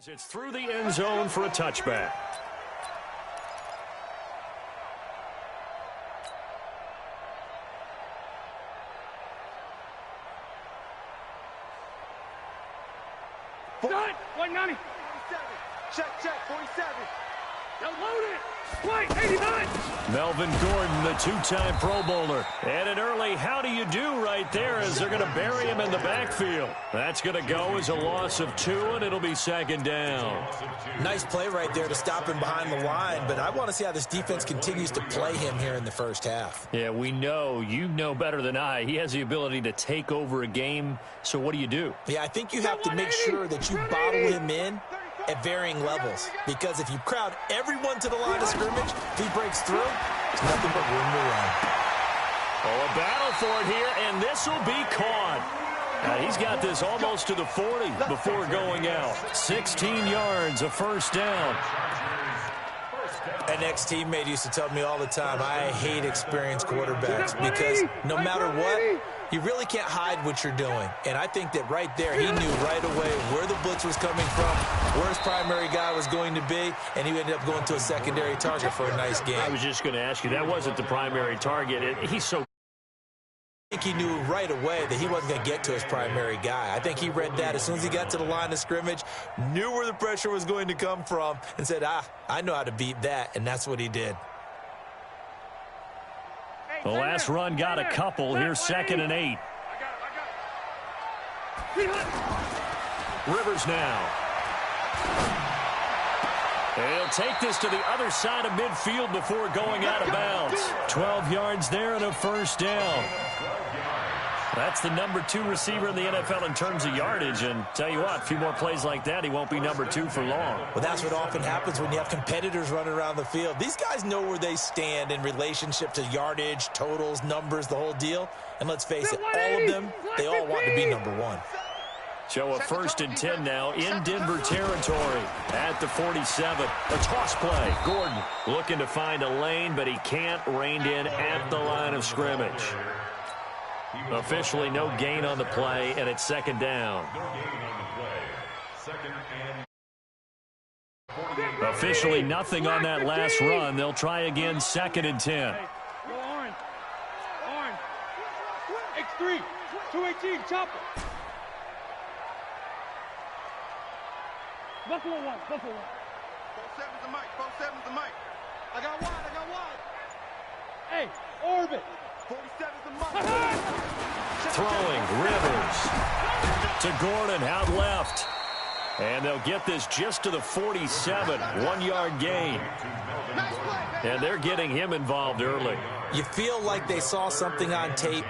It's through the end zone for a touchback. Start! 190. 47. Check, 47. Now load it. White, 89. Melvin Gordon, the two-time Pro Bowler. And an early how do you do right there as they're going to bury him in the backfield. That's going to go as a loss of 2, and it'll be second down. Nice play right there to stop him behind the line, but I want to see how this defense continues to play him here in the first half. Yeah, we know. You know better than I. He has the ability to take over a game, so what do? Yeah, I think you have to make sure that you bottle him in at varying levels, because if you crowd everyone to the line of scrimmage, if he breaks through, there's nothing but room to run. Oh, a battle for it here, and this will be caught. He's got this almost to the 40 before going out. 16 yards, a first down. An ex-teammate used to tell me all the time, I hate experienced quarterbacks because no matter what, you really can't hide what you're doing. And I think that right there, he knew right away where the blitz was coming from, where his primary guy was going to be, and he ended up going to a secondary target for a nice game. I was just going to ask you, that wasn't the primary target. He's so... I think he knew right away that he wasn't going to get to his primary guy. I think he read that as soon as he got to the line of scrimmage, knew where the pressure was going to come from, and said, I know how to beat that, and that's what he did. The last run got a couple. Here's 2nd and 8. Rivers now. He'll take this to the other side of midfield before going out of bounds. 12 yards there and a first down. That's the number 2 receiver in the NFL in terms of yardage. And tell you what, a few more plays like that, he won't be number 2 for long. Well, that's what often happens when you have competitors running around the field. These guys know where they stand in relationship to yardage, totals, numbers, the whole deal. And let's face it, all of them, they all want to be number 1. So a 1st and 10 now in Denver territory at the 47. A toss play. Gordon looking to find a lane, but he can't. Reined in at the line of scrimmage. Officially no gain on the play, and it's 2nd down. Officially nothing on that last run. They'll try again, 2nd and 10. Orange. X3. 218. Chopper. Buffalo 1. 47's the mic. 47's the mic. I got wide. Hey, orbit. 47's the mic. Throwing, Rivers to Gordon out left. And they'll get this just to the 47. 1-yard gain. And they're getting him involved early. You feel like they saw something on tape,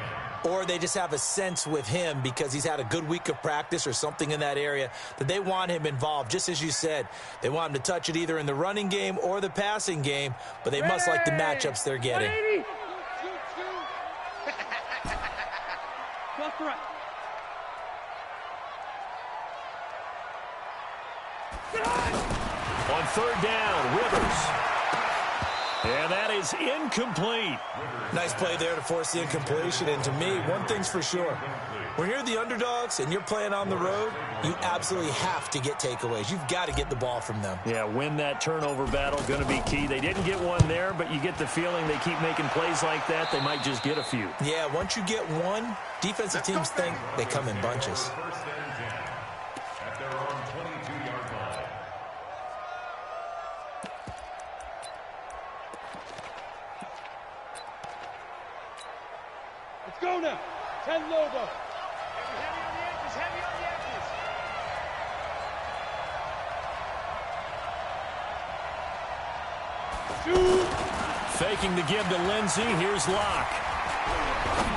or they just have a sense with him because he's had a good week of practice or something in that area that they want him involved. Just as you said, they want him to touch it either in the running game or the passing game, but they must like the matchups they're getting. On 3rd down, Rivers. And that is incomplete. Nice play there to force the incompletion. And to me, one thing's for sure. When you're the underdogs and you're playing on the road, you absolutely have to get takeaways. You've got to get the ball from them. Yeah, win that turnover battle, going to be key. They didn't get one there, but you get the feeling they keep making plays like that, they might just get a few. Yeah, once you get one, defensive teams think they come in bunches. Let's go now. 10 logo. Heavy on the edges. Shoot. Faking the give to Lindsey. Here's Locke.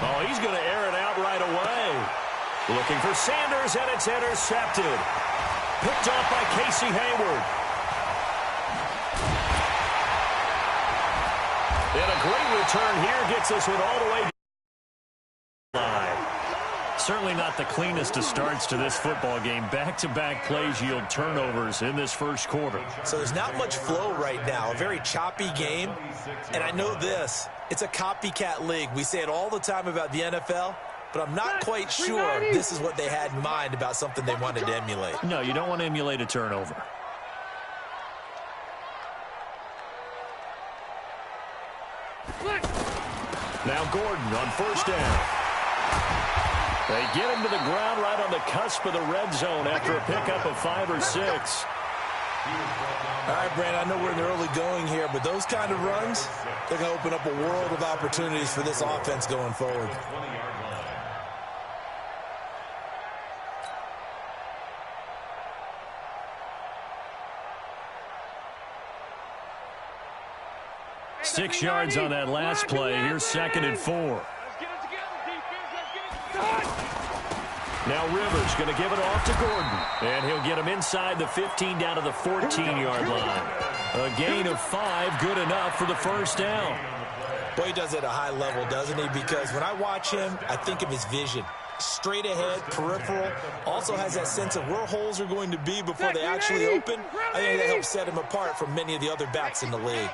Oh, he's going to air it out right away. Looking for Sanders, and it's intercepted. Picked off by Casey Hayward. And a great return here gets us one all the way to certainly not the cleanest of starts to this football game. Back-to-back plays yield turnovers in this first quarter. So there's not much flow right now. A very choppy game. And I know this. It's a copycat league. We say it all the time about the NFL. but I'm not quite sure this is what they had in mind about something they wanted to emulate. No, you don't want to emulate a turnover. Now Gordon on first down. They get him to the ground right on the cusp of the red zone after a pickup of 5 or 6. All right, Brandon, I know we're in the early going here, but those kind of runs, they're going to open up a world of opportunities for this offense going forward. Six yards on that last play. Here's 2nd and 4. Now Rivers going to give it off to Gordon. And he'll get him inside the 15 down to the 14-yard line. A gain of 5, good enough for the first down. Boy, he does it at a high level, doesn't he? Because when I watch him, I think of his vision. Straight ahead, peripheral. Also has that sense of where holes are going to be before they actually open. I think that helps set him apart from many of the other backs in the league.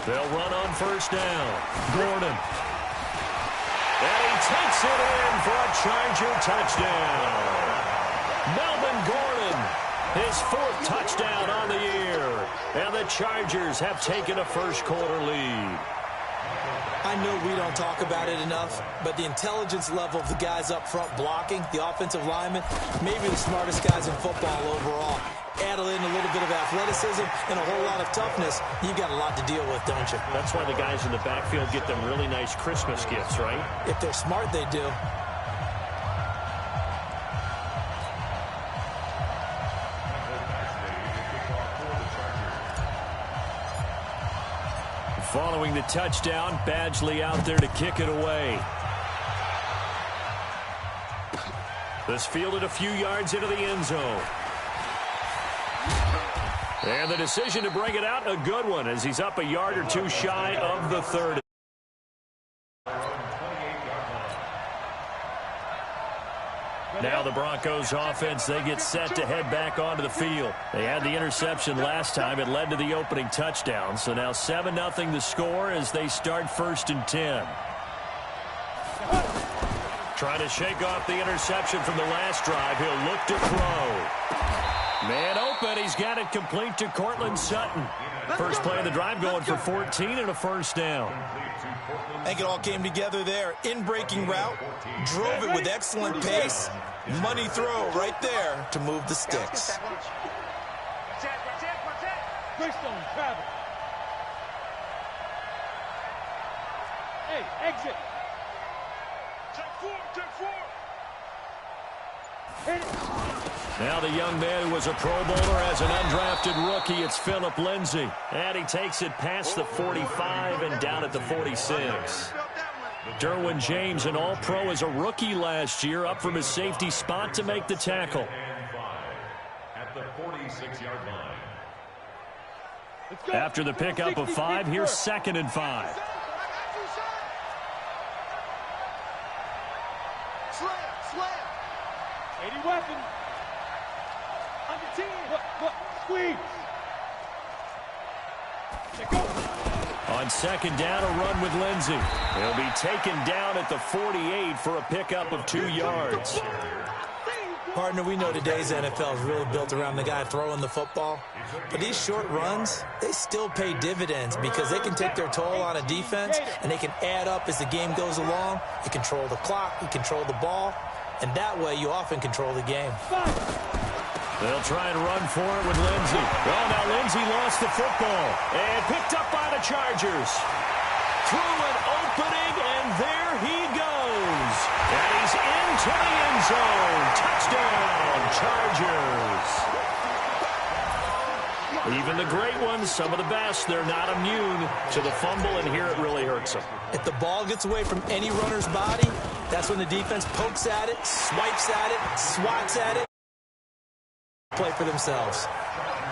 They'll run on first down. Gordon. And he takes it in for a Charger touchdown. Melvin Gordon, his 4th touchdown on the year. And the Chargers have taken a first-quarter lead. I know we don't talk about it enough, but the intelligence level of the guys up front blocking, the offensive linemen, maybe the smartest guys in football overall. Add in a little bit of athleticism and a whole lot of toughness, you've got a lot to deal with, don't you? That's why the guys in the backfield get them really nice Christmas gifts, right? If they're smart, they do. Following the touchdown, Badgley out there to kick it away. This fielded a few yards into the end zone. And the decision to bring it out, a good one, as he's up a yard or 2 shy of the 30. Now the Broncos offense, they get set to head back onto the field. They had the interception last time. It led to the opening touchdown. So now 7-0 the score as they start 1st and 10. Trying to shake off the interception from the last drive. He'll look to throw. Man open. He's got it complete to Cortland Sutton. First play of the drive going for 14 and a first down. I think it all came together there. In-breaking route. Drove it with excellent pace. Money throw right there to move the sticks. Greystone, travel. Hey, exit. Take 4. Hit it. Now the young man who was a Pro Bowler as an undrafted rookie, it's Phillip Lindsay. And he takes it past the 45 and down at the 46. Derwin James, an All-Pro as a rookie last year, up from his safety spot to make the tackle. At the 46-yard line. After the pickup of 5, here's 2nd and 5. Slam. 80 weapon. Under 10. Look, squeeze. Go. On 2nd down, a run with Lindsay. He'll be taken down at the 48 for a pickup of 2 yards. Partner, we know today's NFL is really built around the guy throwing the football. But these short runs, they still pay dividends because they can take their toll on a defense and they can add up as the game goes along. You control the clock, you control the ball, and that way you often control the game. They'll try and run for it with Lindsay. Well, now Lindsay lost the football and picked up by the Chargers. Through an opening, and there he goes. And he's into the end zone. Touchdown, Chargers. Even the great ones, some of the best, they're not immune to the fumble, and here it really hurts them. If the ball gets away from any runner's body, that's when the defense pokes at it, swipes at it, swats at it. Play for themselves.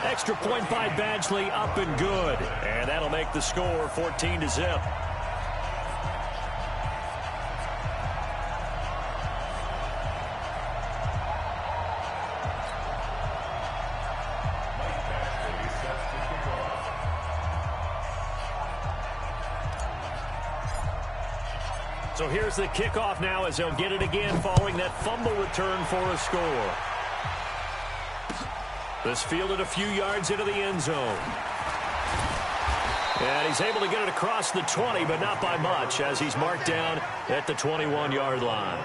Extra point by Badgley, up and good. And that'll make the score 14-0. So here's the kickoff now as they'll get it again following that fumble return for a score. This fielded a few yards into the end zone. And he's able to get it across the 20, but not by much as he's marked down at the 21-yard line.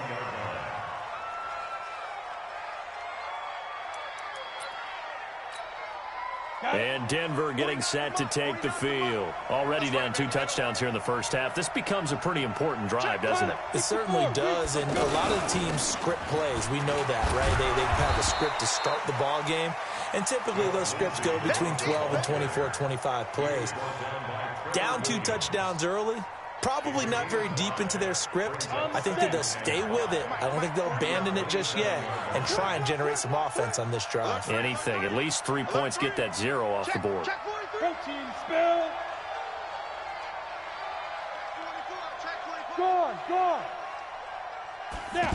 And Denver getting set to take the field. Already down 2 touchdowns here in the first half. This becomes a pretty important drive, doesn't it? It certainly does, and a lot of the teams script plays. We know that, right? They have a script to start the ball game, and typically those scripts go between 12 and 24, 25 plays. Down 2 touchdowns early, probably not very deep into their script. I think that they'll stay with it. I don't think they'll abandon it just yet and try and generate some offense on this drive. Anything. At least 3 points, get that 0 off the board. Protein spill. Gone. Now.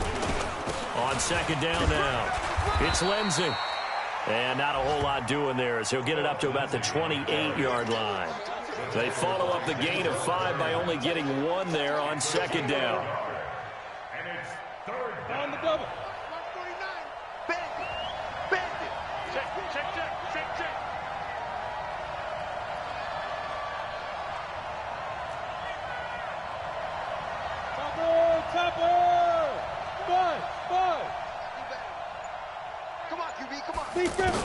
On second down now, it's Lindsey. And not a whole lot doing there as he'll get it up to about the 28-yard line. They follow up the gain of 5 by only getting 1 there on second down. And it's third down. On the double. Bandit. Check. Topper. 5. Come on, QB, come on. Defense.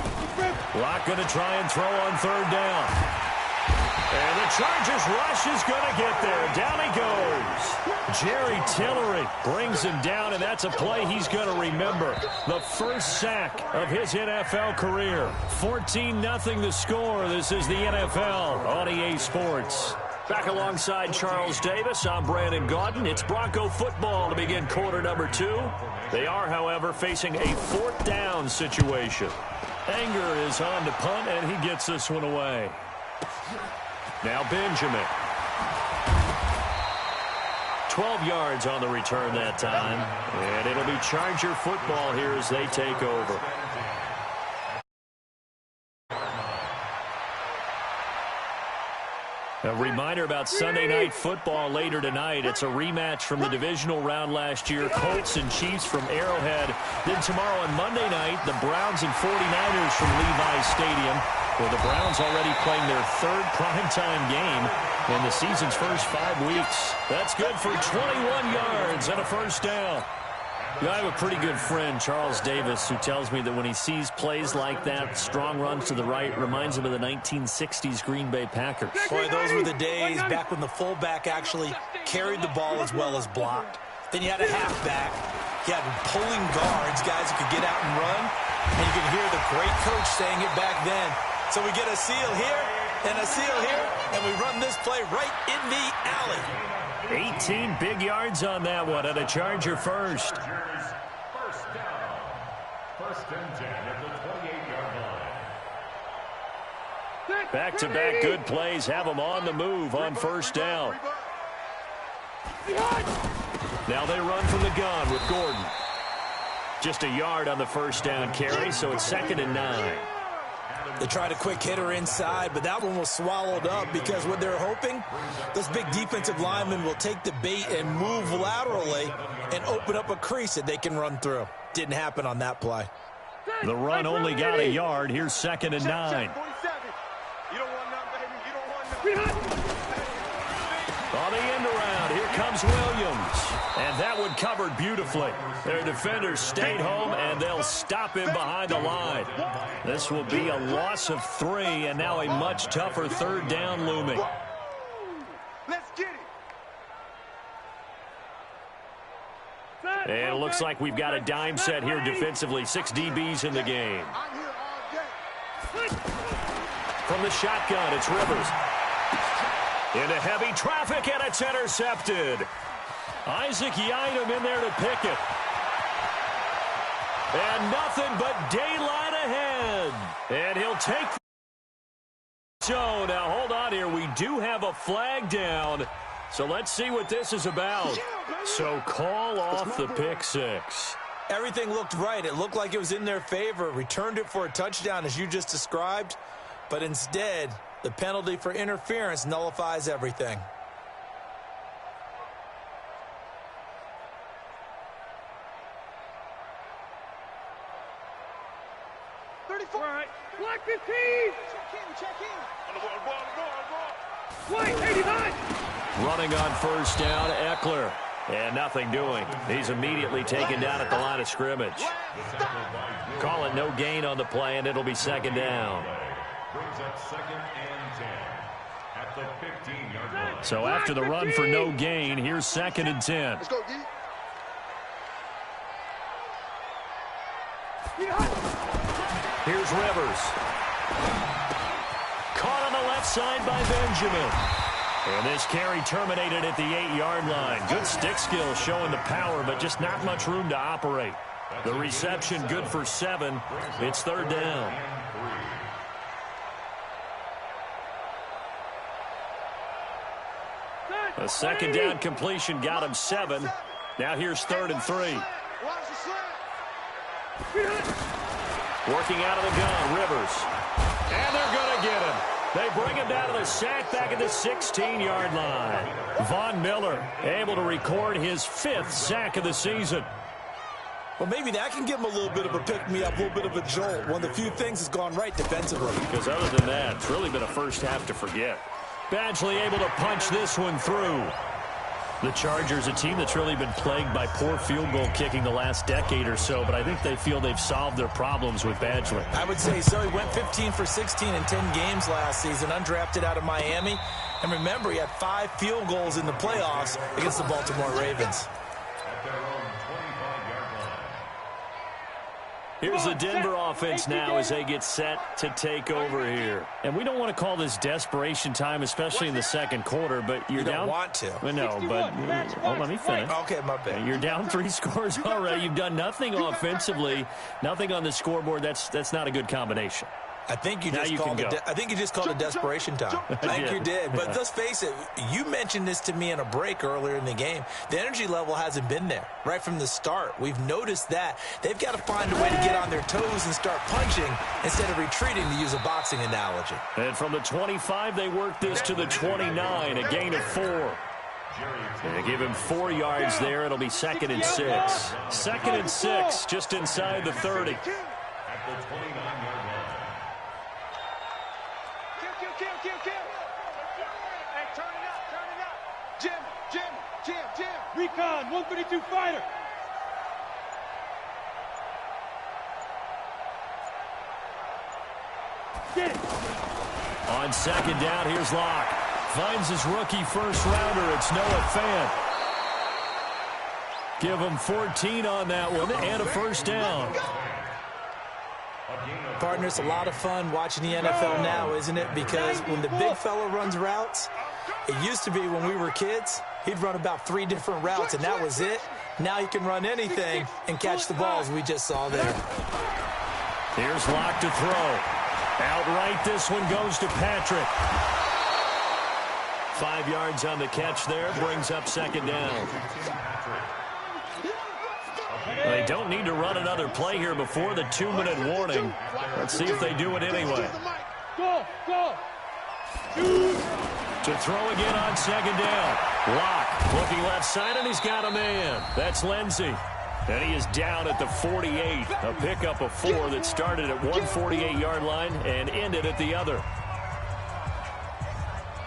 Lock going to try and throw on third down. And the Chargers rush is going to get there. Down he goes. Jerry Tillery brings him down, and that's a play he's going to remember. The first sack of his NFL career. 14-0 the score. This is the NFL on EA Sports. Back alongside Charles Davis, I'm Brandon Gaudin. It's Bronco football to begin quarter number 2. They are, however, facing a 4th down situation. Anger is on to punt, and he gets this one away. Now Benjamin. 12 yards on the return that time. And it'll be Charger football here as they take over. A reminder about Sunday Night Football later tonight. It's a rematch from the divisional round last year. Colts and Chiefs from Arrowhead. Then tomorrow on Monday night, the Browns and 49ers from Levi's Stadium. Well, the Browns already playing their 3rd primetime game in the season's first 5 weeks. That's good for 21 yards and a first down. I have a pretty good friend, Charles Davis, who tells me that when he sees plays like that, strong runs to the right, reminds him of the 1960s Green Bay Packers. Boy, those were the days back when the fullback actually carried the ball as well as blocked. Then you had a halfback. You had pulling guards, guys who could get out and run. And you could hear the great coach saying it back then. So we get a seal here and a seal here, and we run this play right in the alley. 18 big yards on that one, and a Charger first. First down. 1st and 10 at the 28-yard line. Back-to-back good plays have them on the move on first down. Now they run from the gun with Gordon. Just a yard on the first down carry, so it's 2nd and 9. They tried a quick hitter inside, but that one was swallowed up because what they're hoping, this big defensive lineman will take the bait and move laterally and open up a crease that they can run through. Didn't happen on that play. The run only got a yard. Here's 2nd and 9. You don't want none, baby. You don't want none. On the end around, here comes Williams. And that one covered beautifully. Their defenders stayed home, and they'll stop him behind the line. This will be a loss of 3, and now a much tougher 3rd down looming. Let's get it. And it looks like we've got a dime set here defensively. 6 DBs in the game. I'm here all day. From the shotgun, it's Rivers. Into heavy traffic, and it's intercepted. Isaac Yiadom in there to pick it. And nothing but daylight ahead. And he'll take. So now hold on here. We do have a flag down. So let's see what this is about. So call off the pick 6. Everything looked right. It looked like it was in their favor. Returned it for a touchdown, as you just described. But instead, the penalty for interference nullifies everything. 44. All right. Black 15. Check in. On the ball. White 89. Running on first down, Eckler. And nothing doing. He's immediately taken down at the line of scrimmage. Call it no gain on the play, and it'll be second down. Brings up second and 10 at the 15-yard line. So after the run for no gain, here's second and 10. Let's go, D. Here's Rivers. Caught on the left side by Benjamin. And this carry terminated at the 8-yard line. Good stick skill showing the power, but just not much room to operate. The reception good for 7. It's third down. A second down completion got him 7. Now here's third and 3. Working out of the gun, Rivers. And they're going to get him. They bring him down to the sack back at the 16-yard line. Von Miller able to record his 5th sack of the season. Well, maybe that can give him a little bit of a pick-me-up, a little bit of a jolt. One of the few things has gone right defensively. Because other than that, it's really been a first half to forget. Badgley able to punch this one through. The Chargers, a team that's really been plagued by poor field goal kicking the last decade or so, but I think they feel they've solved their problems with Badgley. I would say so. He went 15 for 16 in 10 games last season, undrafted out of Miami. And remember, he had 5 field goals in the playoffs against the Baltimore Ravens. Here's the Denver offense now as they get set to take over here. And we don't want to call this desperation time, especially in the second quarter, but you're down. You don't want to. Well, no, but let me finish. Okay, my bad. You're down 3 scores already. You've done nothing offensively, nothing on the scoreboard. That's not a good combination. I think you just called it desperation time. I think you did. But let's face it, you mentioned this to me in a break earlier in the game. The energy level hasn't been there right from the start. We've noticed that. They've got to find a way to get on their toes and start punching instead of retreating, to use a boxing analogy. And from the 25, they work this to the 29, a gain of 4. And they give him 4 yards there. It'll be second and 6. Second and 6, just inside the 30. At the 29-yard line. Hey, turn it up. Jim. Recon, 132 fighter. Get it. On second down, here's Locke. Finds his rookie first-rounder. It's Noah Fant. Give him 14 on that one and a first down. Partner, it's a lot of fun watching the NFL now, isn't it? Because when the big fella runs routes, it used to be when we were kids, he'd run about 3 different routes, and that was it. Now he can run anything and catch the balls we just saw there. Here's Locke to throw. Outright, this one goes to Patrick. 5 yards on the catch there, brings up second down. They don't need to run another play here before the 2-minute warning. Let's see if they do it anyway. Go. To throw again on second down. Locke looking left side, and he's got a man. That's Lindsey. And he is down at the 48. A pickup of 4 that started at one 48-yard line and ended at the other.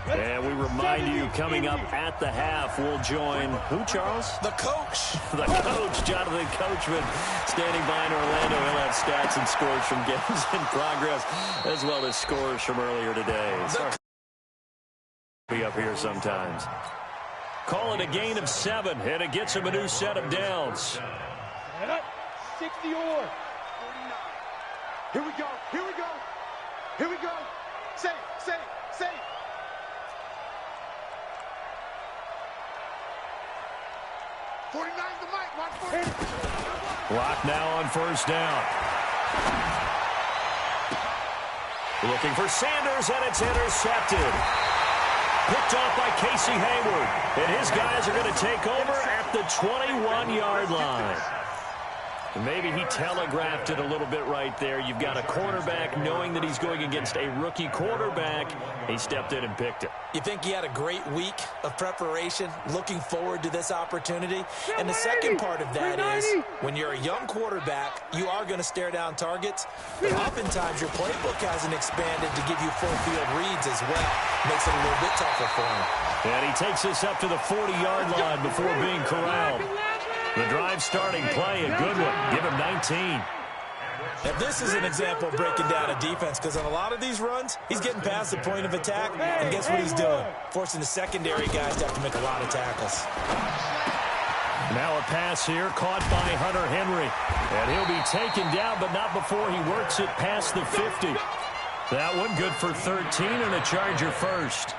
And we remind you, coming up at the half, we'll join who, Charles? The coach. The coach, Jonathan Coachman, standing by in Orlando. He'll have stats and scores from games in progress, as well as scores from earlier today. Be up here sometimes. Call it a gain of 7, and it gets him a new set of downs. 60 or. 49. Here we go. Say it. 49's the mic. Watch 49. Lock now on first down. Looking for Sanders, and it's intercepted. Picked off by Casey Hayward. And his guys are going to take over at the 21-yard line. Maybe he telegraphed it a little bit right there. You've got a quarterback knowing that he's going against a rookie quarterback. He stepped in and picked it. You think he had a great week of preparation, looking forward to this opportunity? And the second part of that is, when you're a young quarterback, you are going to stare down targets, but oftentimes your playbook hasn't expanded to give you full field reads as well. Makes it a little bit tougher for him. And he takes us up to the 40-yard line before being corralled. The drive starting play, a good one. Give him 19. Now, this is an example of breaking down a defense, because on a lot of these runs, he's getting past the point of attack, and guess what he's doing? Forcing the secondary guys to have to make a lot of tackles. Now a pass here, caught by Hunter Henry. And he'll be taken down, but not before he works it past the 50. That one good for 13 and a Charger first.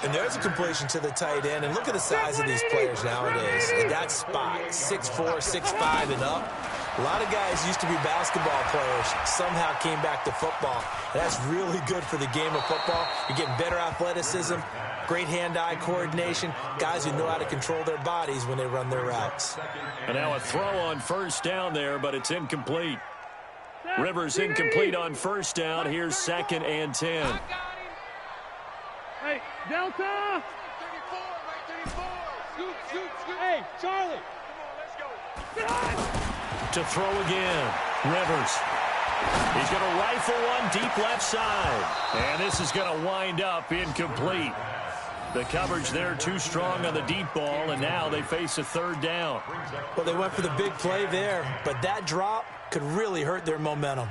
And there's a completion to the tight end. And look at the size of these players nowadays. At that spot, 6'4", 6'5", and up. A lot of guys used to be basketball players, somehow came back to football. And that's really good for the game of football. You're getting better athleticism, great hand-eye coordination, guys who know how to control their bodies when they run their routes. And now a throw on first down there, but it's incomplete. Rivers incomplete on first down. Here's 2nd and 10. Hey, Delta! 34, right 34. Scoot, scoot, scoot. Hey, Charlie! Come on, let's go. To throw again, Rivers. He's going to rifle one deep left side. And this is going to wind up incomplete. The coverage there too strong on the deep ball, and now they face a 3rd down. Well, they went for the big play there, but that drop could really hurt their momentum.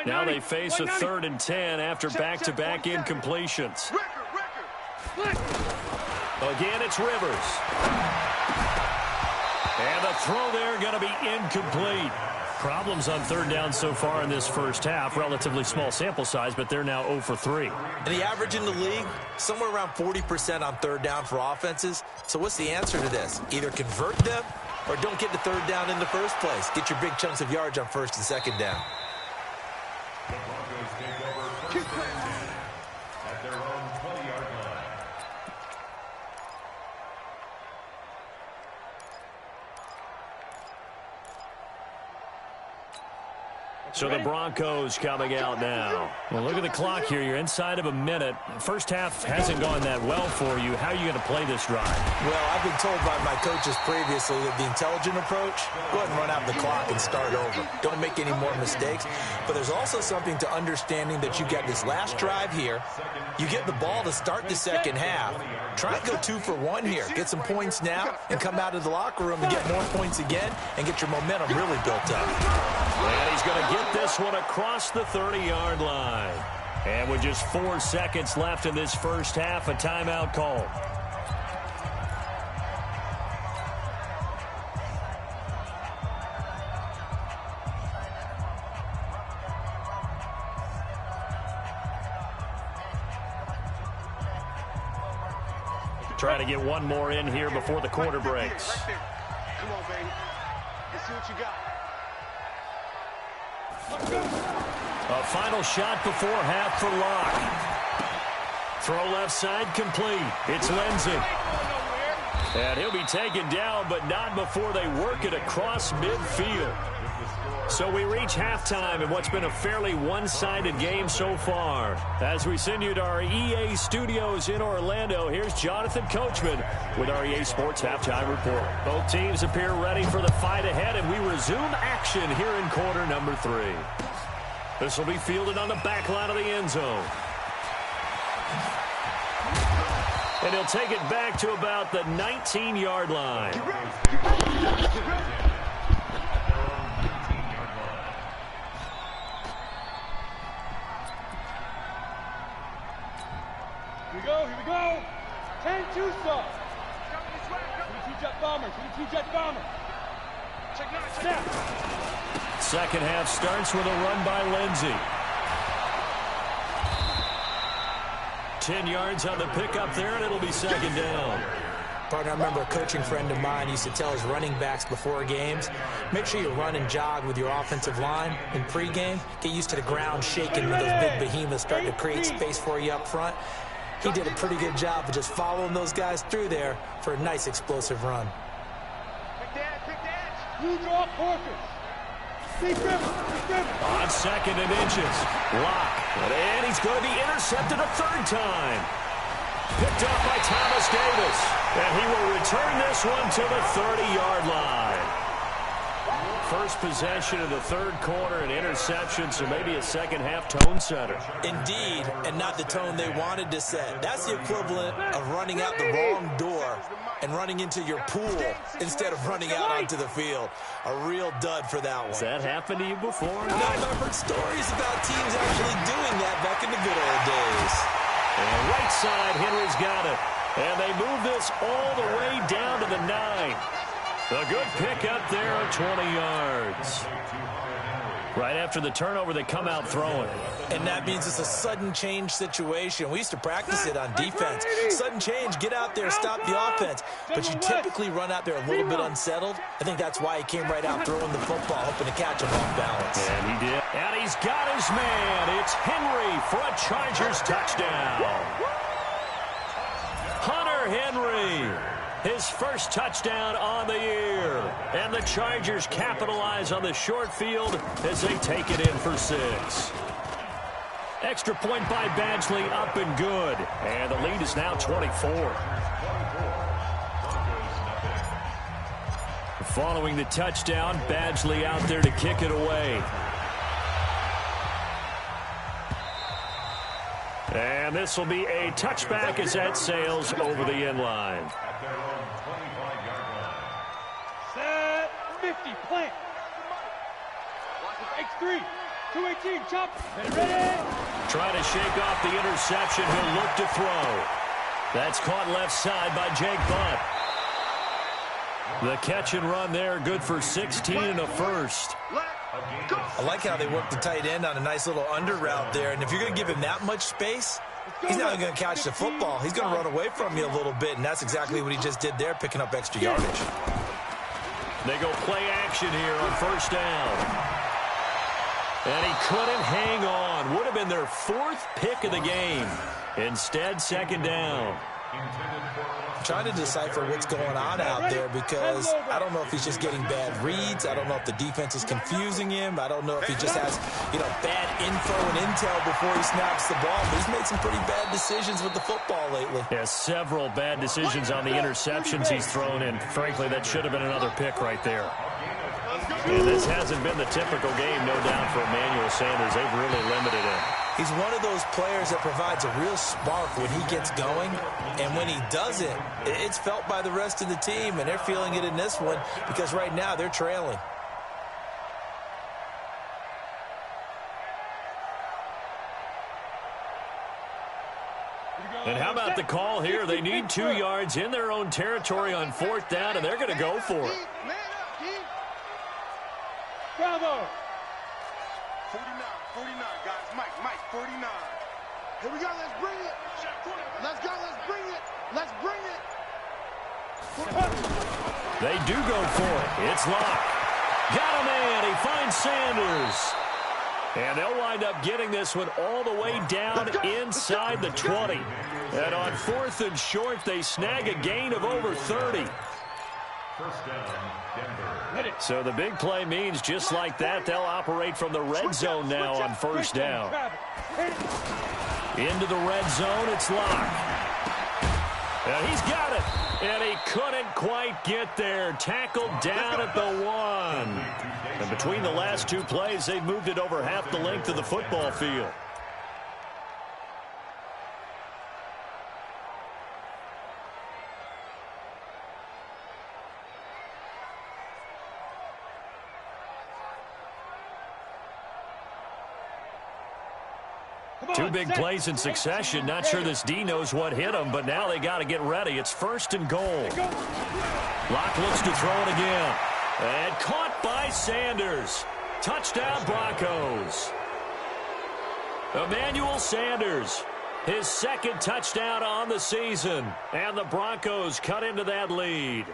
Now they face a 3rd and 10 after back-to-back incompletions. Again, it's Rivers. And the throw there going to be incomplete. Problems on 3rd down so far in this first half. Relatively small sample size, but they're now 0 for 3. And the average in the league, somewhere around 40% on 3rd down for offenses. So what's the answer to this? Either convert them or don't get the 3rd down in the first place. Get your big chunks of yards on 1st and 2nd down. The Broncos take over 1st and 10 at their own 20-yard line. So the Broncos coming out now. Well, look at the clock here. You're inside of a minute. First half hasn't gone that well for you. How are you going to play this drive? Well, I've been told by my coaches previously that the intelligent approach, go ahead and run out the clock and start over. Don't make any more mistakes. But there's also something to understanding that you got this last drive here. You get the ball to start the second half. Try and go 2 for 1 here. Get some points now and come out of the locker room and get more points again and get your momentum really built up. And he's going to get this one across the 30-yard line. And with just 4 seconds left in this first half, a timeout called. Try to get one more in here before the quarter breaks. Right there. Come on, baby. Let's see what you got. A final shot before half for Locke. Throw left side complete. It's Lindsey. And he'll be taken down, but not before they work it across midfield. So we reach halftime in what's been a fairly one-sided game so far. As we send you to our EA studios in Orlando, here's Jonathan Coachman with our EA Sports Halftime Report. Both teams appear ready for the fight ahead, and we resume action here in quarter number 3. This will be fielded on the back line of the end zone. And he'll take it back to about the 19-yard line. Here we go. 10-2 stop. 22-jet bomber. 22-jet bomber. Snap. Second half starts with a run by Lindsey. 10 yards on the pickup there, and it'll be 2nd down. Partner, I remember a coaching friend of mine used to tell his running backs before games, make sure you run and jog with your offensive line in pregame. Get used to the ground shaking when those big behemoths start to create space for you up front. he did a pretty good job of just following those guys through there for a nice explosive run. Big dad. You draw focus. Stay driven. On 2nd and inches. Lock. And he's going to be intercepted a 3rd time. Picked up by Thomas Davis. And he will return this one to the 30-yard line. First possession of the 3rd quarter, an interception, so maybe a second-half tone setter. Indeed, and not the tone they wanted to set. That's the equivalent of running out the wrong door and running into your pool instead of running out onto the field. A real dud for that one. Has that happened to you before? No, I've heard stories about teams actually doing that back in the good old days. And right side, Henry's got it. And they move this all the way down to the 9. A good pick up there of 20 yards. Right after the turnover, they come out throwing. And that means it's a sudden change situation. We used to practice it on defense. Sudden change, get out there, stop the offense. But you typically run out there a little bit unsettled. I think that's why he came right out throwing the football, hoping to catch him off balance. And he did. And he's got his man. It's Henry for a Chargers touchdown. Hunter Henry. His first touchdown on the year. And the Chargers capitalize on the short field as they take it in for 6. Extra point by Badgley, up and good. And the lead is now 24. Following the touchdown, Badgley out there to kick it away. And this will be a touchback as that sails over the end line. Set 50, plant. X3, 218, chop. Ready. Trying to shake off the interception. He'll look to throw. That's caught left side by Jake Butt. The catch and run there, good for 16 and a first. I like how they work the tight end on a nice little under route there. And if you're going to give him that much space, he's not going to catch the football. He's going to run away from you a little bit, and that's exactly what he just did there, picking up extra yardage. They go play action here on 1st down. And he couldn't hang on. Would have been their 4th pick of the game. Instead, 2nd down. I'm trying to decipher what's going on out there because I don't know if he's just getting bad reads. I don't know if the defense is confusing him. I don't know if he just has, bad info and intel before he snaps the ball. But he's made some pretty bad decisions with the football lately. Yeah, several bad decisions on the interceptions he's thrown in. Frankly, that should have been another pick right there. And this hasn't been the typical game, no doubt, for Emmanuel Sanders. They've really limited him. He's one of those players that provides a real spark when he gets going. And when he doesn't, it's felt by the rest of the team. And they're feeling it in this one because right now they're trailing. And how about the call here? They need 2 yards in their own territory on 4th down, and they're going to go for it. Bravo. 49, guys. Mike, 49. Here we go, let's bring it. Let's go, let's bring it. Let's bring it. They do go for it. It's locked. Got a man. He finds Sanders. And they'll wind up getting this one all the way down inside the 20. And on 4th and short, they snag a gain of over 30. First down, Denver. So the big play means just like that, they'll operate from the red zone now on 1st down. Into the red zone, it's locked. And he's got it. And he couldn't quite get there. Tackled down at the 1. And between the last 2 plays, they've moved it over half the length of the football field. Two big plays in succession. Not sure this D knows what hit him, but now they got to get ready. It's 1st and goal. Locke looks to throw it again. And caught by Sanders. Touchdown Broncos. Emmanuel Sanders, his 2nd touchdown on the season. And the Broncos cut into that lead.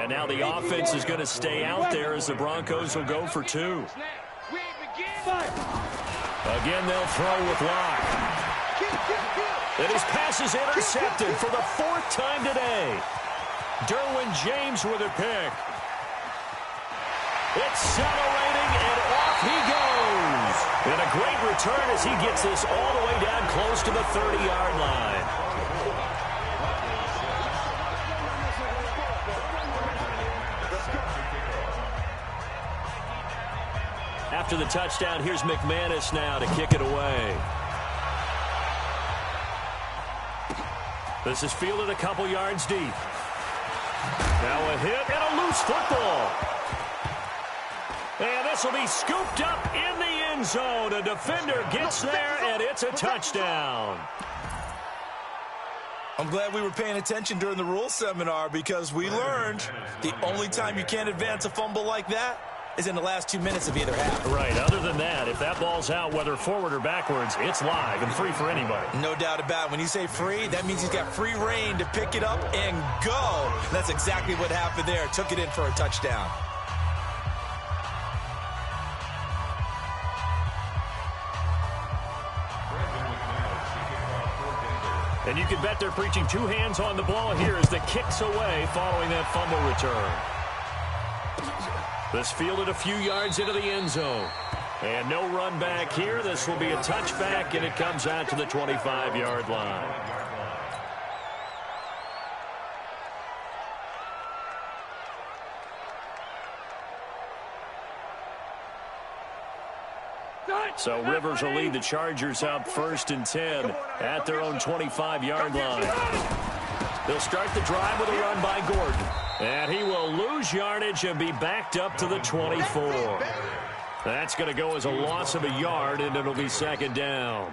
And now the offense is going to stay out there as the Broncos will go for 2. Again, they'll throw with Locke. And his pass is intercepted for the 4th time today. Derwin James with a pick. Accelerating, and off he goes. And a great return as he gets this all the way down close to the 30-yard line. After the touchdown, here's McManus now to kick it away. This is fielded a couple yards deep. Now a hit and a loose football. And this will be scooped up in the end zone. A defender gets there, and it's a touchdown. I'm glad we were paying attention during the rules seminar because we learned the only time you can't advance a fumble like that is in the last 2 minutes of either half. Right. Other than that, if that ball's out, whether forward or backwards, it's live and free for anybody. No doubt about it. When you say free, that means he's got free reign to pick it up and go. That's exactly what happened there. Took it in for a touchdown. And you can bet they're preaching 2 hands on the ball here as the kick's away following that fumble return. This fielded a few yards into the end zone. And no run back here. This will be a touchback, and it comes out to the 25-yard line. So Rivers will lead the Chargers up 1st and 10 at their own 25-yard line. They'll start the drive with a run by Gordon. And he will lose yardage and be backed up to the 24. That's going to go as a loss of a yard, and it'll be 2nd down.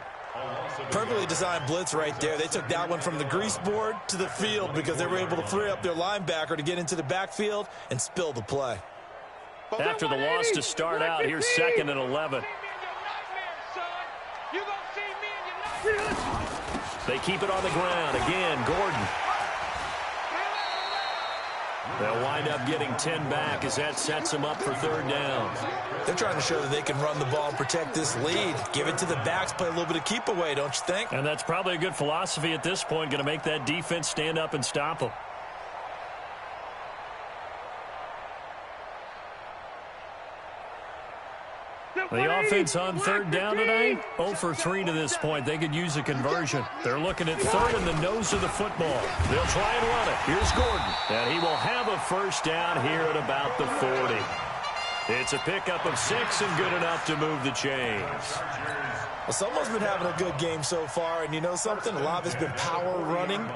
Perfectly designed blitz right there. They took that one from the grease board to the field because they were able to free up their linebacker to get into the backfield and spill the play. After the loss to start out, here's 2nd and 11. They keep it on the ground. Again, Gordon. They'll wind up getting 10 back as that sets them up for 3rd down. They're trying to show that they can run the ball and protect this lead. Give it to the backs, play a little bit of keep away, don't you think? And that's probably a good philosophy at this point, going to make that defense stand up and stop them. The offense on 3rd down tonight, 0 for 3 to this point. They could use a conversion. They're looking at 3rd in the nose of the football. They'll try and run it. Here's Gordon. And he will have a 1st down here at about the 40. It's a pickup of 6 and good enough to move the chains. Well, someone's been having a good game so far, and you know something? A lot of it's been power running.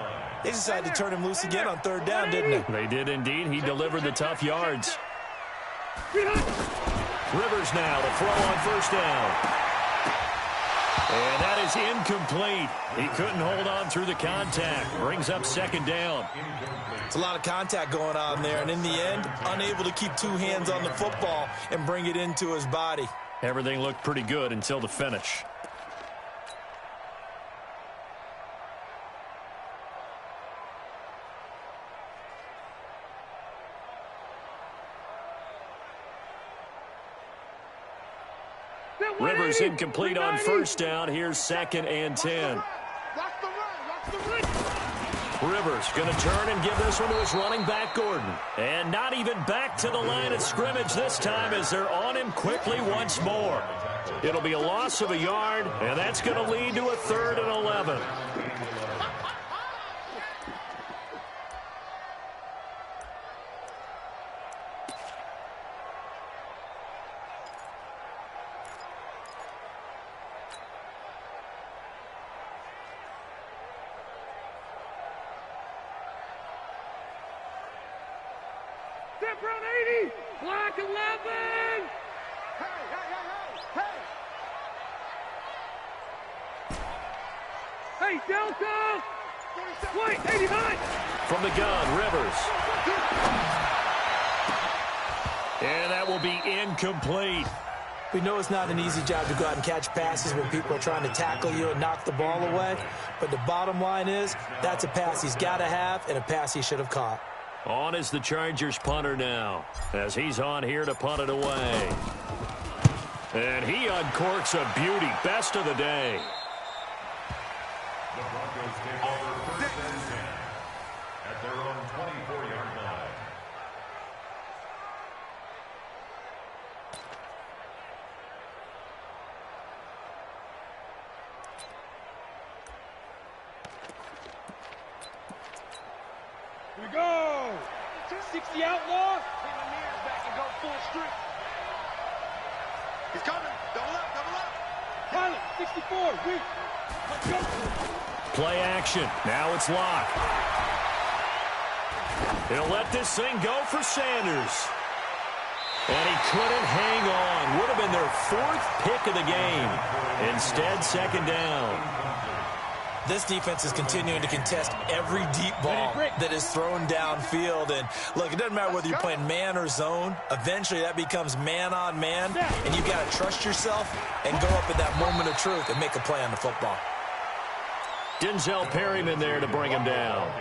They decided to turn him loose again on 3rd down, didn't they? They did indeed. He delivered the tough yards. Rivers now to throw on 1st down. And that is incomplete. He couldn't hold on through the contact. Brings up 2nd down. It's a lot of contact going on there, and in the end, unable to keep 2 hands on the football and bring it into his body. Everything looked pretty good until the finish. Rivers incomplete on 1st down. Here's 2nd and 10. Rivers going to turn and give this one to his running back, Gordon. And not even back to the line of scrimmage this time as they're on him quickly once more. It'll be a loss of a yard, and that's going to lead to a 3rd and 11. Front 80, block 11. Hey, Delta. Wait, 89. From the gun, Rivers. And that will be incomplete. We know it's not an easy job to go out and catch passes when people are trying to tackle you and knock the ball away. But the bottom line is, that's a pass he's got to have and a pass he should have caught. On is the Chargers punter now, as he's on here to punt it away. And he uncorks a beauty. Best of the day. The Broncos take over first and 10 at their own 24-yard line. Here we go. 60 outlaw. Bring the mirrors back and go full strength. He's coming. Double up, double up. Pilot, 64, weak. Let's go. Play action. Now it's locked. He'll let this thing go for Sanders. And he couldn't hang on. Would have been their 4th pick of the game. Instead, second down. This defense is continuing to contest every deep ball that is thrown downfield. And, look, it doesn't matter whether you're playing man or zone. Eventually, that becomes man on man. And you've got to trust yourself and go up in that moment of truth and make a play on the football. Denzel Perryman there to bring him down.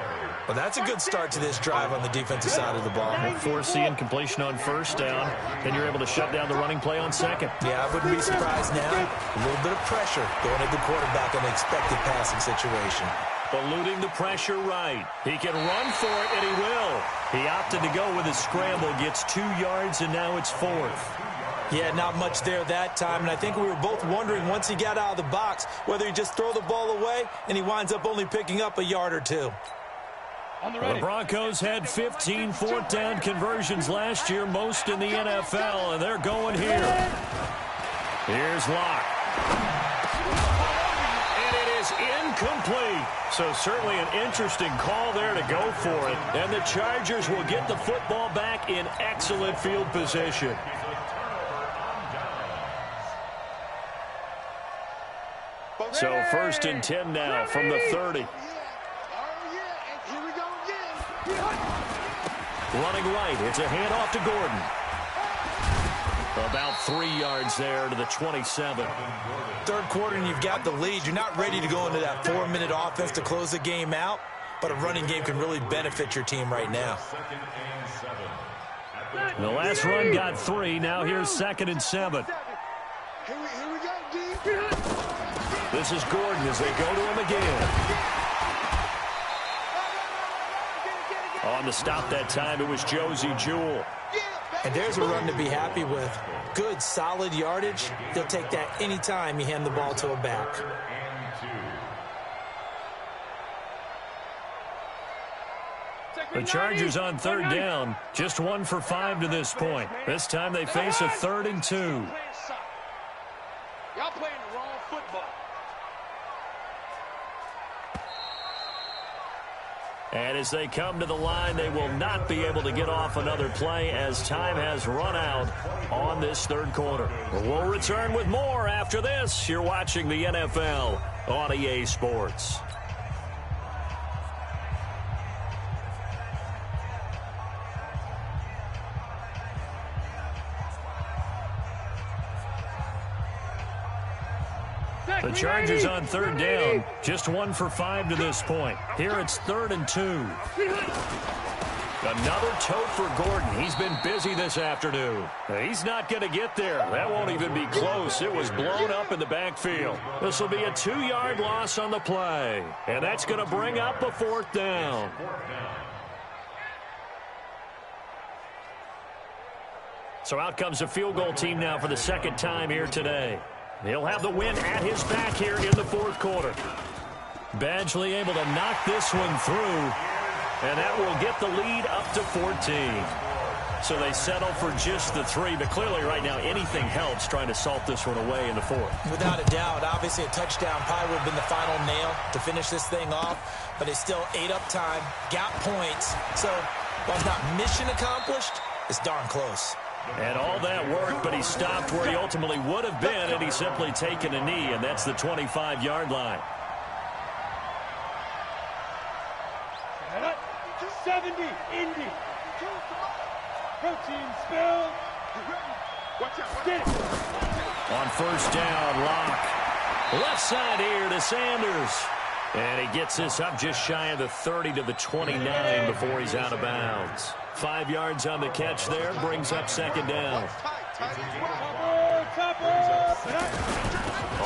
Well, that's a good start to this drive on the defensive side of the ball. Force the incompletion on first down. Then you're able to shut down the running play on second. Yeah, I wouldn't be surprised now. A little bit of pressure going at the quarterback in an expected passing situation. Eluding the pressure right. He can run for it, and he will. He opted to go with his scramble, gets 2 yards, and now it's 4th. Yeah, not much there that time, and I think we were both wondering once he got out of the box whether he just throw the ball away, and he winds up only picking up a yard or 2. The Broncos had 15 fourth down conversions last year, most in the NFL, and they're going here. Here's Locke. And it is incomplete. So certainly an interesting call there to go for it. And the Chargers will get the football back in excellent field position. So 1st and 10 now from the 30. Running right, it's a handoff to Gordon. About 3 yards there to the 27. Third quarter and you've got the lead. You're not ready to go into that 4-minute offense to close the game out, but a running game can really benefit your team right now. The last run got 3. Now here's 2nd and 7. Here we go, D. This is Gordon as they go to him again. On the stop that time, it was Josie Jewell. And there's a run to be happy with. Good, solid yardage. He'll take that anytime you hand the ball to a back. The Chargers on 3rd down. Just 1 for 5 to this point. This time they face a 3rd and 2. Y'all playing the wrong football. And as they come to the line, they will not be able to get off another play as time has run out on this 3rd quarter. We'll return with more after this. You're watching the NFL on EA Sports. The Chargers on 3rd down, just 1 for 5 to this point. Here it's 3rd and 2. Another tote for Gordon. He's been busy this afternoon. He's not going to get there. That won't even be close. It was blown up in the backfield. This will be a 2-yard loss on the play. And that's going to bring up a 4th down. So out comes the field goal team now for the 2nd time here today. He'll have the win at his back here in the 4th quarter. Badgley able to knock this one through, and that will get the lead up to 14. So they settle for just the 3, but clearly right now anything helps trying to salt this one away in the 4th. Without a doubt, obviously a touchdown probably would have been the final nail to finish this thing off, but it's still ate up time, got points. So while it's not mission accomplished, it's darn close. And all that work, but he stopped where he ultimately would have been, and he's simply taken a knee, and that's the 25-yard line. 70, Indy. Protein spill. Get it. On 1st down, Locke. Left side here to Sanders. And he gets this up just shy of the 30 to the 29 before he's out of bounds. 5 yards on the catch there, brings up second down.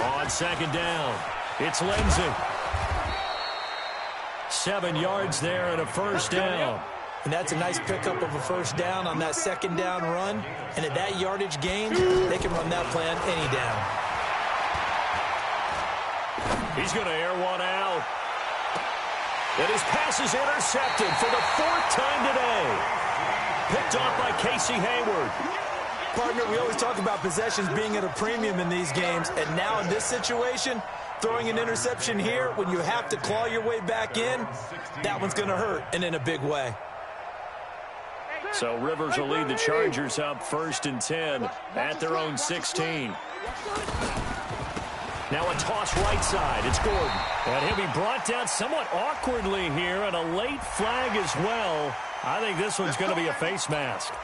On second down, it's Lindsey. 7 yards there and a first down. And that's a nice pickup of a first down on that second down run. And at that yardage gain, they can run that plan any down. He's going to air one out. And his pass is intercepted for the 4th time today. Picked off by Casey Hayward. Partner, we always talk about possessions being at a premium in these games. And now in this situation, throwing an interception here when you have to claw your way back in, that one's going to hurt, and in a big way. So Rivers will lead the Chargers up 1st and 10 at their own 16. Now a toss right side. It's Gordon. And he'll be brought down somewhat awkwardly here, and a late flag as well. I think this one's going to be a face mask.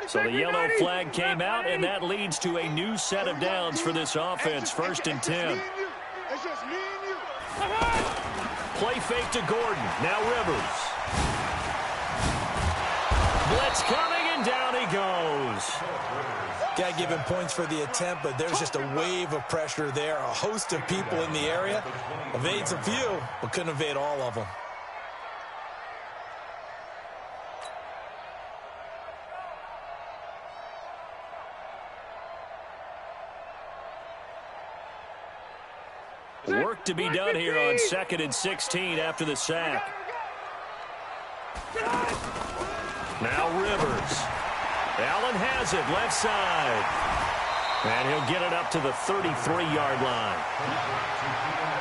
So the yellow flag came out, and that leads to a new set of downs for this offense. 1st and 10. It's just me and you. Play fake to Gordon. Now Rivers. Blitz coming, and down he goes. Got to give him points for the attempt, but there's just a wave of pressure there. A host of people in the area. Evades a few, but couldn't evade all of them. Work to be done here on 2nd and 16 after the sack. Now Rivers. Allen has it, left side. And he'll get it up to the 33-yard line.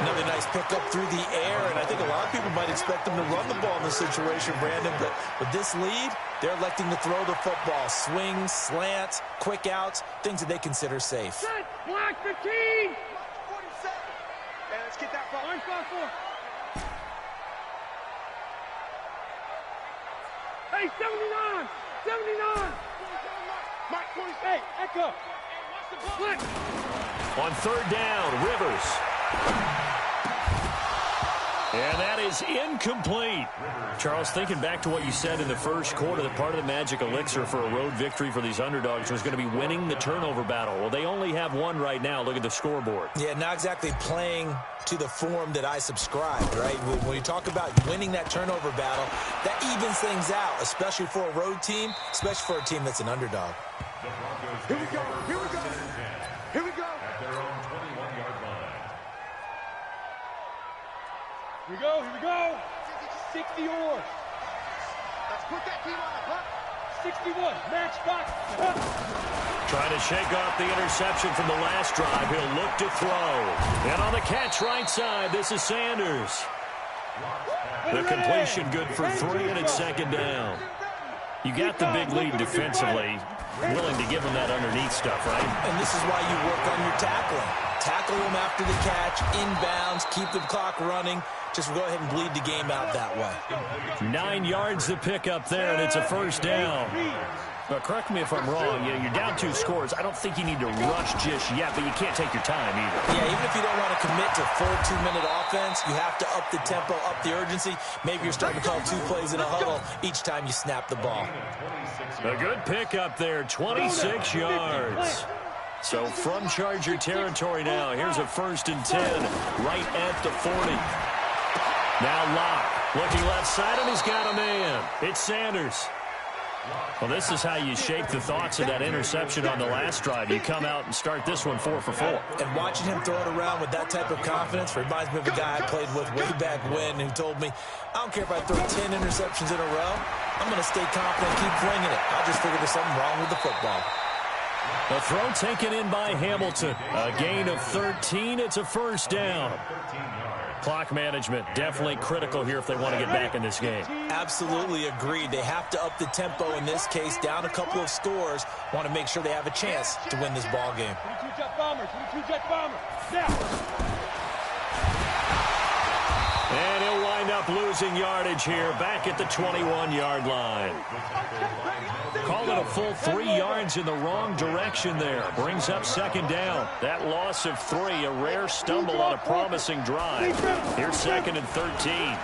Another nice pickup through the air, and I think a lot of people might expect them to run the ball in this situation, Brandon, but with this lead, they're electing to throw the football. Swings, slants, quick outs, things that they consider safe. Block 15. Let's get that ball. Hey, 79! 79! Mike, 20. Hey, Echo! Flick! On 3rd down, Rivers. And that is incomplete. Charles, thinking back to what you said in the first quarter, that part of the magic elixir for a road victory for these underdogs was going to be winning the turnover battle. Well, they only have one right now. Look at the scoreboard. Yeah, not exactly playing to the form that I subscribed, right? When you talk about winning that turnover battle, that evens things out, especially for a road team, especially for a team that's an underdog. Here we go. Here we go. Here we go. At their own 21-yard line. Here we go, here we go. 60 or. Let's put that team on the clock. 61, match box. Trying to shake off the interception from the last drive. He'll look to throw. And on the catch right side, this is Sanders. The completion good for 3, and it's 2nd down. You got the big lead defensively. Willing to give them that underneath stuff, right? And this is why you work on your tackling. Tackle them after the catch, inbounds, keep the clock running. Just go ahead and bleed the game out that way. 9 yards to pick up there, and it's a first down. But correct me if I'm wrong. You're down 2 scores. I don't think you need to rush just yet, but you can't take your time either. Yeah, even if you don't want to commit to full 2-minute offense, you have to up the tempo, up the urgency. Maybe you're starting to call 2 plays in a huddle each time you snap the ball. A good pickup there, 26 yards. So from Charger territory now, here's a 1st and 10 right at the 40. Now Locke looking left side, and he's got a man. It's Sanders. Well, this is how you shape the thoughts of that interception on the last drive. You come out and start this one 4 for 4. And watching him throw it around with that type of confidence reminds me of a guy I played with way back when who told me, I don't care if I throw 10 interceptions in a row. I'm going to stay confident and keep flinging it. I just figured there's something wrong with the football. A throw taken in by Hamilton. A gain of 13. It's a first down. Clock management definitely critical here if they want to get back in this game. Absolutely agreed. They have to up the tempo in this case, down a couple of scores. Want to make sure they have a chance to win this ball game. 22 jet bomber, 22 jet bomber. Now. And he'll wind up losing yardage here back at the 21-yard line. Call it a full 3 yards in the wrong direction there. Brings up second down. That loss of 3, a rare stumble on a promising drive. Here's second and 13.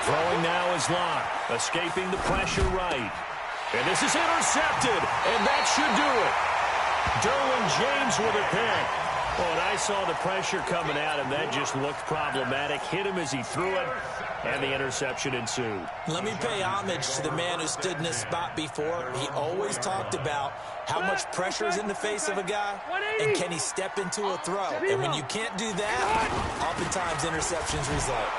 Throwing now is Locke. Escaping the pressure right. And this is intercepted. And that should do it. Derwin James with a pick. Oh, and I saw the pressure coming at him. That just looked problematic. Hit him as he threw it, and the interception ensued. Let me pay homage to the man who stood in this spot before. He always talked about how much pressure is in the face of a guy, and can he step into a throw. And when you can't do that, oftentimes interceptions result.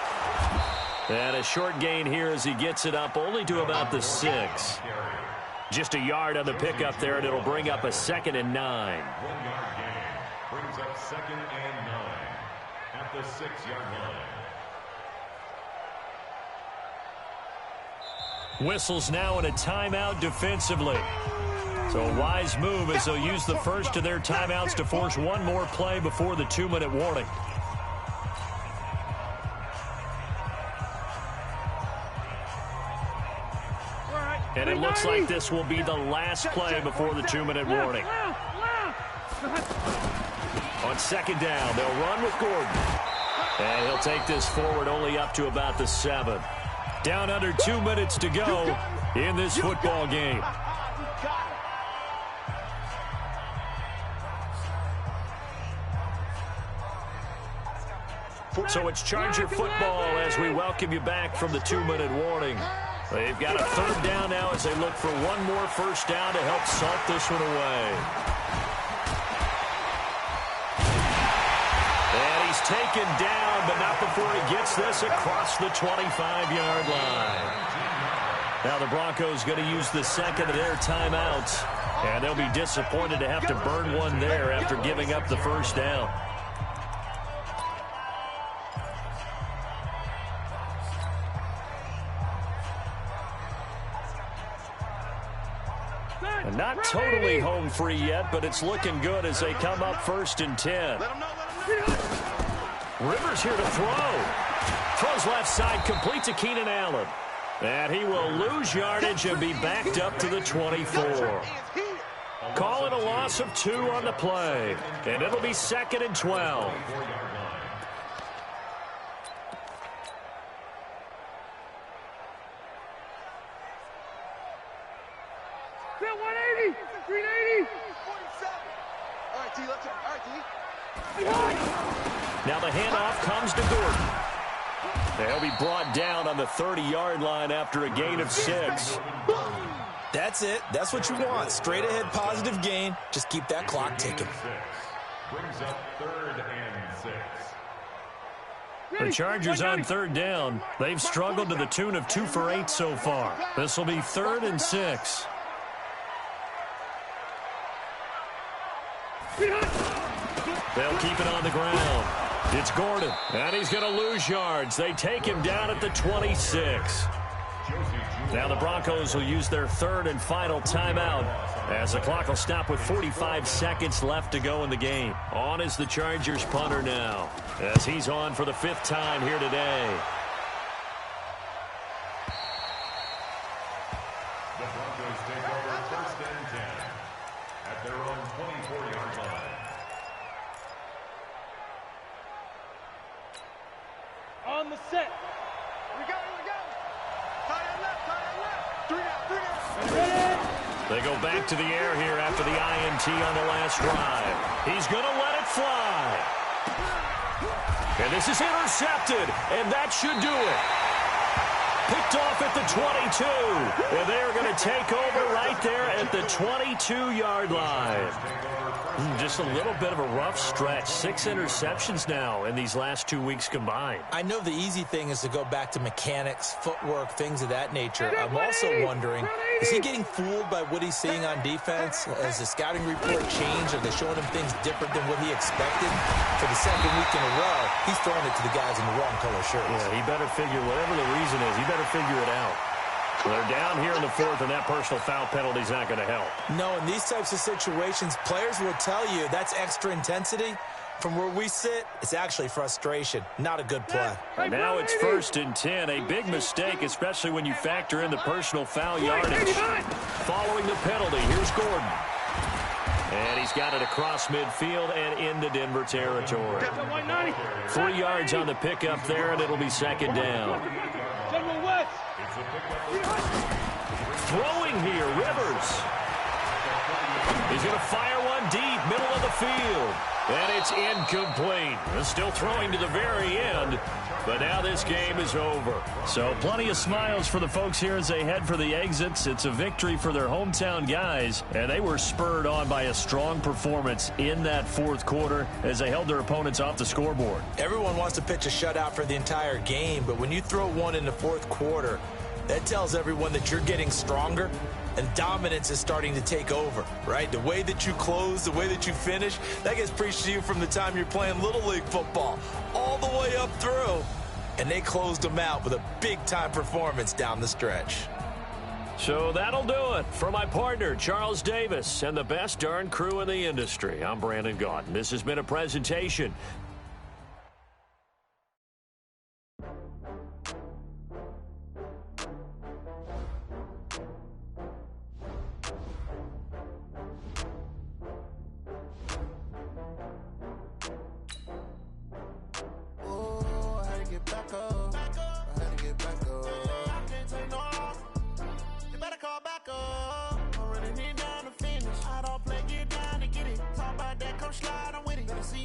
And a short gain here as he gets it up only to about the 6. Just a yard on the pickup there, and it'll bring up a 2nd and 9. 1 yard gain brings up 2nd and 9 at the 6-yard line. Whistles now in a timeout defensively. So a wise move as they'll use the first of their timeouts to force one more play before the 2-minute warning. And it looks like this will be the last play before the 2-minute warning. On second down, they'll run with Gordon. And he'll take this forward only up to about the 7. Down under 2 minutes to go in this football game. So it's Charger football as we welcome you back from the 2-minute warning. They've got a third down now as they look for one more first down to help salt this one away. And he's taken down, but not before he gets this across the 25-yard line. Now the Broncos going to use the second of their timeouts, and they'll be disappointed to have to burn one there after giving up the first down. And not totally home free yet, but it's looking good as they come up 1st and 10. Rivers here to throw. Throws left side, complete to Keenan Allen. And he will lose yardage and be backed up to the 24. Call it a loss of 2 on the play. And it'll be 2nd and 12. Now the handoff comes to Gordon. They'll be brought down on the 30-yard line after a gain of 6. That's it. That's what you want. Straight ahead positive gain. Just keep that clock ticking. Brings up 3rd and 6. The Chargers on 3rd down. They've struggled to the tune of 2 for 8 so far. This will be 3rd and 6. They'll keep it on the ground. It's Gordon, and he's going to lose yards. They take him down at the 26. Now the Broncos will use their 3rd and final timeout as the clock will stop with 45 seconds left to go in the game. On is the Chargers punter now as he's on for the 5th time here today. The Broncos take over 1st and 10 at their own 24-yard line. On the set. Here we go, here we go. Tie it left, tie it left. 3 down, 3 down. They go back to the air here after the INT on the last drive. He's going to let it fly. And this is intercepted, and that should do it. Picked off at the 22. And they're going to take over right there at the 22-yard line. Just a little bit of a rough stretch. 6 interceptions now in these last 2 weeks combined. I know the easy thing is to go back to mechanics, footwork, things of that nature. I'm also wondering, is he getting fooled by what he's seeing on defense? Has the scouting report changed? Are they showing him things different than what he expected? For the 2nd week in a row, he's throwing it to the guys in the wrong color shirts. Yeah, he better figure, whatever the reason is, he better figure it out. They're down here in the 4th, and that personal foul penalty is not going to help. No, in these types of situations, players will tell you that's extra intensity. From where we sit, it's actually frustration, not a good play. And now it's 1st and 10, a big mistake, especially when you factor in the personal foul yardage. Following the penalty, here's Gordon. And he's got it across midfield and into Denver territory. 3 yards on the pickup there, and it'll be 2nd down. Throwing here, Rivers. He's going to fire one deep, middle of the field. And it's incomplete. Still throwing to the very end. But now this game is over. So plenty of smiles for the folks here as they head for the exits. It's a victory for their hometown guys. And they were spurred on by a strong performance in that 4th quarter as they held their opponents off the scoreboard. Everyone wants to pitch a shutout for the entire game, but when you throw one in the 4th quarter, that tells everyone that you're getting stronger and dominance is starting to take over, right? The way that you close, the way that you finish, that gets preached to you from the time you're playing Little League football all the way up through. And they closed them out with a big-time performance down the stretch. So that'll do it. For my partner, Charles Davis, and the best darn crew in the industry, I'm Brandon Gaudin. This has been a presentation. Slide, I'm with it. Better see